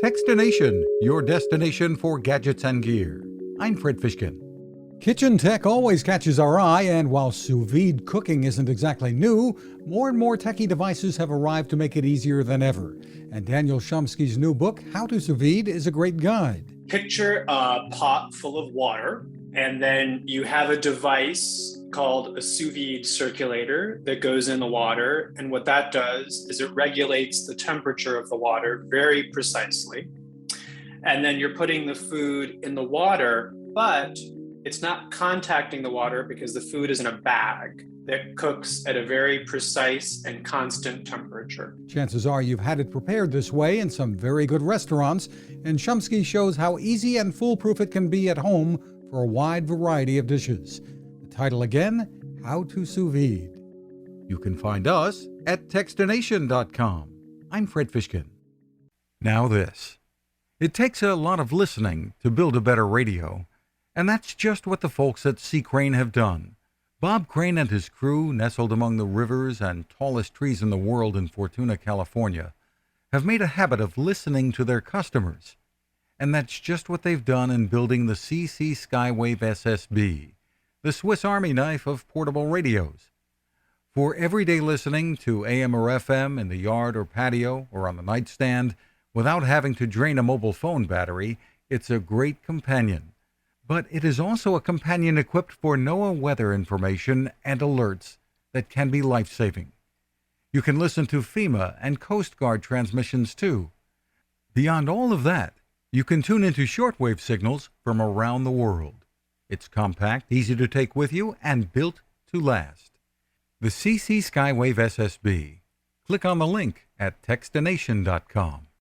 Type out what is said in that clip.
Techstination, your destination for gadgets and gear. I'm Fred Fishkin. Kitchen tech always catches our eye, and while sous vide cooking isn't exactly new, more and more techie devices have arrived to make it easier than ever. And Daniel Shumski's new book, How to Sous Vide, is a great guide. Picture a pot full of water, and then you have a device called a sous vide circulator that goes in the water. And what that does is it regulates the temperature of the water very precisely. And then you're putting the food in the water, but it's not contacting the water because the food is in a bag that cooks at a very precise and constant temperature. Chances are you've had it prepared this way in some very good restaurants, and Shumski shows how easy and foolproof it can be at home for a wide variety of dishes. The title again, How to Sous Vide. You can find us at techie.com. I'm Fred Fishkin. Now this. It takes a lot of listening to build a better radio, and that's just what the folks at C. Crane have done. Bob Crane and his crew, nestled among the rivers and tallest trees in the world in Fortuna, California, have made a habit of listening to their customers. And that's just what they've done in building the CC Skywave SSB, the Swiss Army knife of portable radios. For everyday listening to AM or FM in the yard or patio or on the nightstand without having to drain a mobile phone battery, it's a great companion. But it is also a companion equipped for NOAA weather information and alerts that can be life-saving. You can listen to FEMA and Coast Guard transmissions too. Beyond all of that, you can tune into shortwave signals from around the world. It's compact, easy to take with you, and built to last. The CC Skywave SSB. Click on the link at techie.com.